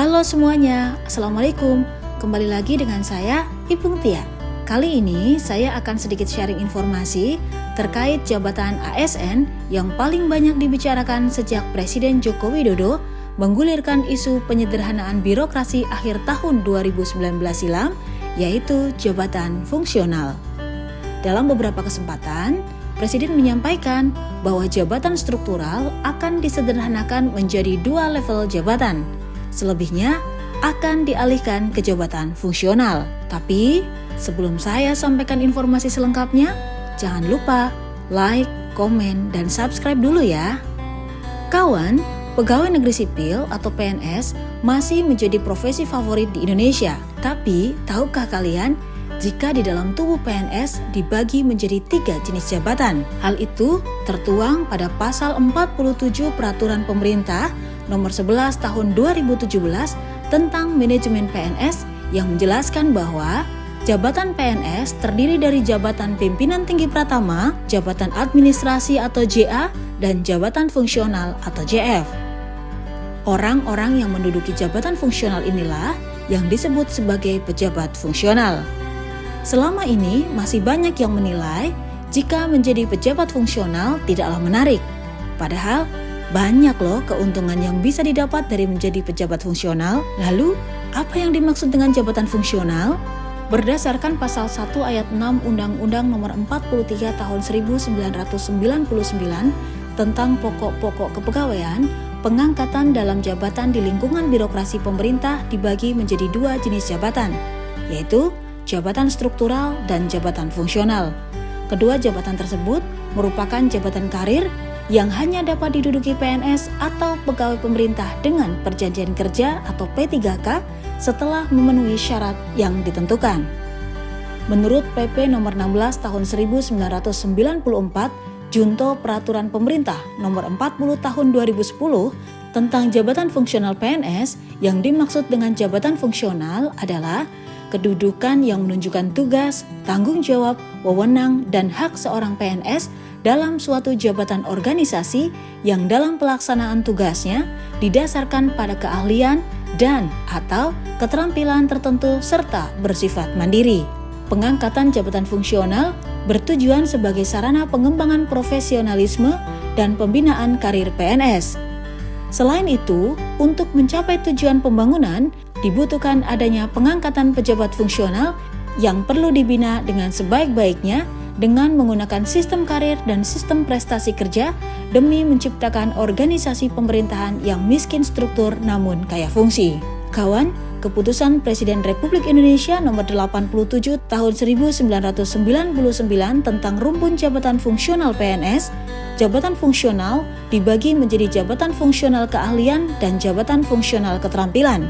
Halo semuanya, Assalamualaikum. Kembali lagi dengan saya, Ibu Tia. Kali ini saya akan sedikit sharing informasi terkait jabatan ASN yang paling banyak dibicarakan sejak Presiden Joko Widodo menggulirkan isu penyederhanaan birokrasi akhir tahun 2019 silam, yaitu jabatan fungsional. Dalam beberapa kesempatan, Presiden menyampaikan bahwa jabatan struktural akan disederhanakan menjadi 2 level jabatan. Selebihnya akan dialihkan ke jabatan fungsional. Tapi sebelum saya sampaikan informasi selengkapnya, jangan lupa like, komen, dan subscribe dulu ya. Kawan, pegawai negeri sipil atau PNS masih menjadi profesi favorit di Indonesia. Tapi tahukah kalian jika di dalam tubuh PNS dibagi menjadi 3 jenis jabatan? Hal itu tertuang pada pasal 47 Peraturan Pemerintah Nomor 11 Tahun 2017 tentang manajemen PNS yang menjelaskan bahwa jabatan PNS terdiri dari jabatan pimpinan tinggi pratama, jabatan administrasi atau JA, dan jabatan fungsional atau JF. Orang-orang yang menduduki jabatan fungsional inilah yang disebut sebagai pejabat fungsional. Selama ini masih banyak yang menilai jika menjadi pejabat fungsional tidaklah menarik. Padahal banyak loh keuntungan yang bisa didapat dari menjadi pejabat fungsional. Lalu, apa yang dimaksud dengan jabatan fungsional? Berdasarkan pasal 1 ayat 6 Undang-Undang Nomor 43 Tahun 1999 tentang pokok-pokok kepegawaian, pengangkatan dalam jabatan di lingkungan birokrasi pemerintah dibagi menjadi 2 jenis jabatan, yaitu jabatan struktural dan jabatan fungsional. Kedua jabatan tersebut merupakan jabatan karir yang hanya dapat diduduki PNS atau pegawai pemerintah dengan perjanjian kerja atau P3K setelah memenuhi syarat yang ditentukan. Menurut PP Nomor 16 Tahun 1994, Junto Peraturan Pemerintah Nomor 40 Tahun 2010 tentang jabatan fungsional PNS, yang dimaksud dengan jabatan fungsional adalah kedudukan yang menunjukkan tugas, tanggung jawab, wewenang, dan hak seorang PNS dalam suatu jabatan organisasi yang dalam pelaksanaan tugasnya didasarkan pada keahlian dan atau keterampilan tertentu serta bersifat mandiri. Pengangkatan jabatan fungsional bertujuan sebagai sarana pengembangan profesionalisme dan pembinaan karir PNS. Selain itu, untuk mencapai tujuan pembangunan, dibutuhkan adanya pengangkatan pejabat fungsional yang perlu dibina dengan sebaik-baiknya dengan menggunakan sistem karir dan sistem prestasi kerja demi menciptakan organisasi pemerintahan yang miskin struktur namun kaya fungsi. Kawan, Keputusan Presiden Republik Indonesia Nomor 87 Tahun 1999 tentang rumpun jabatan fungsional PNS, jabatan fungsional dibagi menjadi jabatan fungsional keahlian dan jabatan fungsional keterampilan,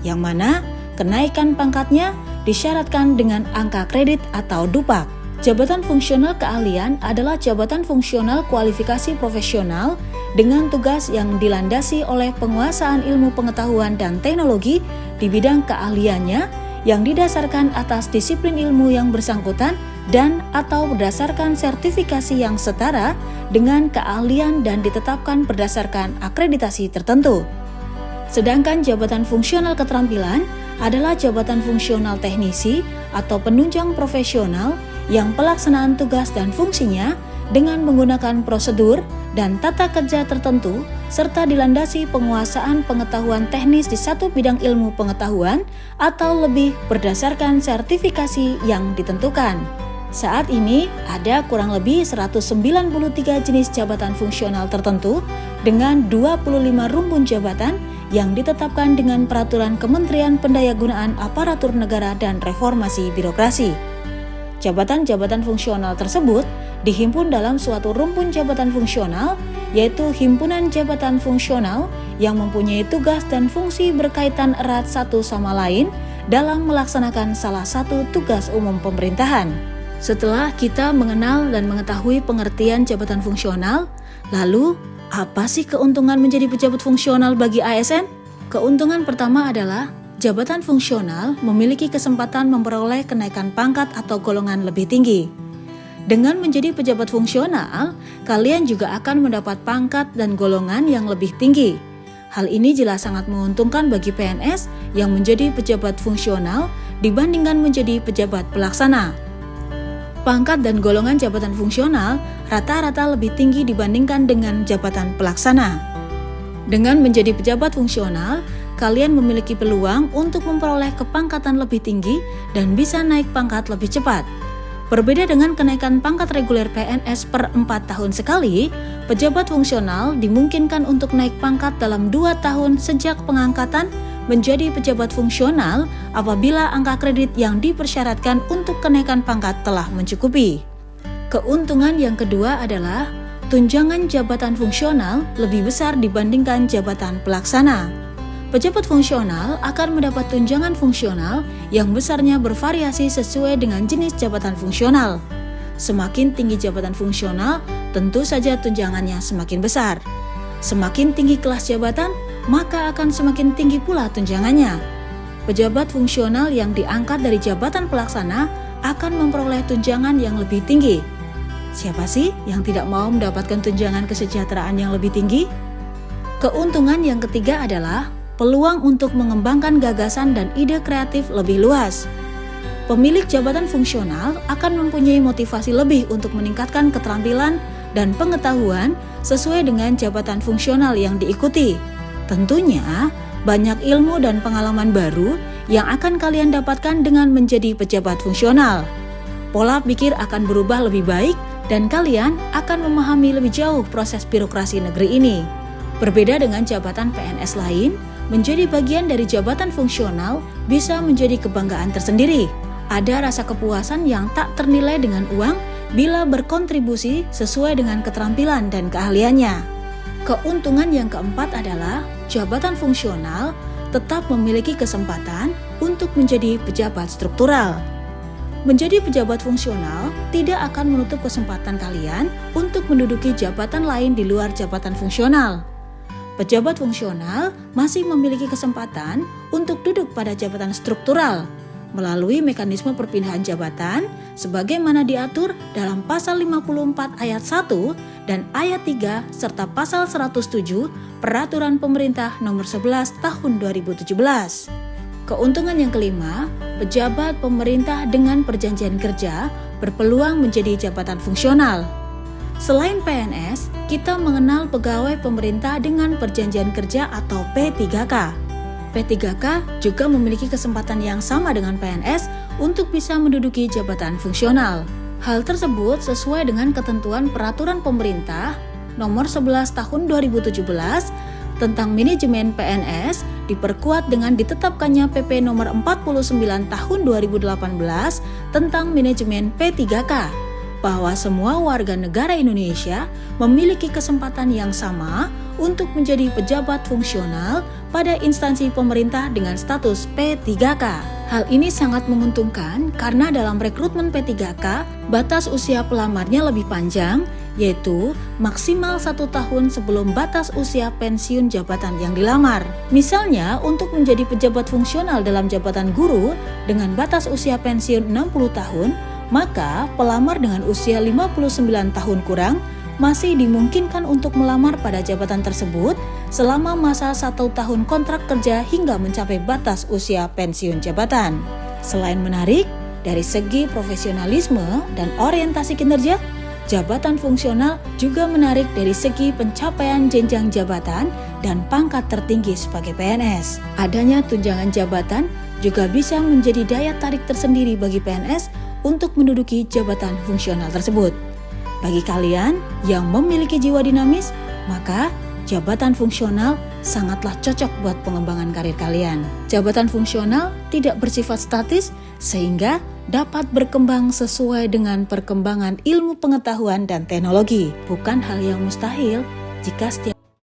yang mana kenaikan pangkatnya disyaratkan dengan angka kredit atau dupak. Jabatan fungsional keahlian adalah jabatan fungsional kualifikasi profesional dengan tugas yang dilandasi oleh penguasaan ilmu pengetahuan dan teknologi di bidang keahliannya yang didasarkan atas disiplin ilmu yang bersangkutan dan atau berdasarkan sertifikasi yang setara dengan keahlian dan ditetapkan berdasarkan akreditasi tertentu. Sedangkan jabatan fungsional keterampilan adalah jabatan fungsional teknisi atau penunjang profesional yang pelaksanaan tugas dan fungsinya dengan menggunakan prosedur dan tata kerja tertentu serta dilandasi penguasaan pengetahuan teknis di satu bidang ilmu pengetahuan atau lebih berdasarkan sertifikasi yang ditentukan. Saat ini ada kurang lebih 193 jenis jabatan fungsional tertentu dengan 25 rumpun jabatan yang ditetapkan dengan Peraturan Kementerian Pendayagunaan Aparatur Negara dan Reformasi Birokrasi. Jabatan-jabatan fungsional tersebut dihimpun dalam suatu rumpun jabatan fungsional, yaitu himpunan jabatan fungsional yang mempunyai tugas dan fungsi berkaitan erat satu sama lain dalam melaksanakan salah satu tugas umum pemerintahan. Setelah kita mengenal dan mengetahui pengertian jabatan fungsional, lalu apa sih keuntungan menjadi pejabat fungsional bagi ASN? Keuntungan pertama adalah jabatan fungsional memiliki kesempatan memperoleh kenaikan pangkat atau golongan lebih tinggi. Dengan menjadi pejabat fungsional, kalian juga akan mendapat pangkat dan golongan yang lebih tinggi. Hal ini jelas sangat menguntungkan bagi PNS yang menjadi pejabat fungsional dibandingkan menjadi pejabat pelaksana. Pangkat dan golongan jabatan fungsional rata-rata lebih tinggi dibandingkan dengan jabatan pelaksana. Dengan menjadi pejabat fungsional, kalian memiliki peluang untuk memperoleh kepangkatan lebih tinggi dan bisa naik pangkat lebih cepat. Berbeda dengan kenaikan pangkat reguler PNS per 4 tahun sekali, pejabat fungsional dimungkinkan untuk naik pangkat dalam 2 tahun sejak pengangkatan menjadi pejabat fungsional apabila angka kredit yang dipersyaratkan untuk kenaikan pangkat telah mencukupi. Keuntungan yang kedua adalah tunjangan jabatan fungsional lebih besar dibandingkan jabatan pelaksana. Pejabat fungsional akan mendapat tunjangan fungsional yang besarnya bervariasi sesuai dengan jenis jabatan fungsional. Semakin tinggi jabatan fungsional, tentu saja tunjangannya semakin besar. Semakin tinggi kelas jabatan, maka akan semakin tinggi pula tunjangannya. Pejabat fungsional yang diangkat dari jabatan pelaksana akan memperoleh tunjangan yang lebih tinggi. Siapa sih yang tidak mau mendapatkan tunjangan kesejahteraan yang lebih tinggi? Keuntungan yang ketiga adalah peluang untuk mengembangkan gagasan dan ide kreatif lebih luas. Pemilik jabatan fungsional akan mempunyai motivasi lebih untuk meningkatkan keterampilan dan pengetahuan sesuai dengan jabatan fungsional yang diikuti. Tentunya, banyak ilmu dan pengalaman baru yang akan kalian dapatkan dengan menjadi pejabat fungsional. Pola pikir akan berubah lebih baik dan kalian akan memahami lebih jauh proses birokrasi negeri ini. Berbeda dengan jabatan PNS lain, menjadi bagian dari jabatan fungsional bisa menjadi kebanggaan tersendiri. Ada rasa kepuasan yang tak ternilai dengan uang bila berkontribusi sesuai dengan keterampilan dan keahliannya. Keuntungan yang keempat adalah jabatan fungsional tetap memiliki kesempatan untuk menjadi pejabat struktural. Menjadi pejabat fungsional tidak akan menutup kesempatan kalian untuk menduduki jabatan lain di luar jabatan fungsional. Pejabat fungsional masih memiliki kesempatan untuk duduk pada jabatan struktural melalui mekanisme perpindahan jabatan sebagaimana diatur dalam pasal 54 ayat 1 dan ayat 3 serta pasal 107 Peraturan Pemerintah Nomor 11 Tahun 2017. Keuntungan yang kelima, pejabat pemerintah dengan perjanjian kerja berpeluang menjadi jabatan fungsional. Selain PNS, kita mengenal pegawai pemerintah dengan perjanjian kerja atau P3K. P3K juga memiliki kesempatan yang sama dengan PNS untuk bisa menduduki jabatan fungsional. Hal tersebut sesuai dengan ketentuan Peraturan Pemerintah Nomor 11 Tahun 2017 tentang manajemen PNS diperkuat dengan ditetapkannya PP Nomor 49 Tahun 2018 tentang manajemen P3K, bahwa semua warga negara Indonesia memiliki kesempatan yang sama untuk menjadi pejabat fungsional pada instansi pemerintah dengan status P3K. Hal ini sangat menguntungkan karena dalam rekrutmen P3K, batas usia pelamarnya lebih panjang, yaitu maksimal 1 tahun sebelum batas usia pensiun jabatan yang dilamar. Misalnya, untuk menjadi pejabat fungsional dalam jabatan guru dengan batas usia pensiun 60 tahun, maka pelamar dengan usia 59 tahun kurang masih dimungkinkan untuk melamar pada jabatan tersebut selama masa 1 tahun kontrak kerja hingga mencapai batas usia pensiun jabatan. Selain menarik, dari segi profesionalisme dan orientasi kinerja, jabatan fungsional juga menarik dari segi pencapaian jenjang jabatan dan pangkat tertinggi sebagai PNS. Adanya tunjangan jabatan juga bisa menjadi daya tarik tersendiri bagi PNS untuk menduduki jabatan fungsional tersebut. Bagi kalian yang memiliki jiwa dinamis, maka jabatan fungsional sangatlah cocok buat pengembangan karir kalian. Jabatan fungsional tidak bersifat statis sehingga dapat berkembang sesuai dengan perkembangan ilmu pengetahuan dan teknologi. Bukan hal yang mustahil jika setiap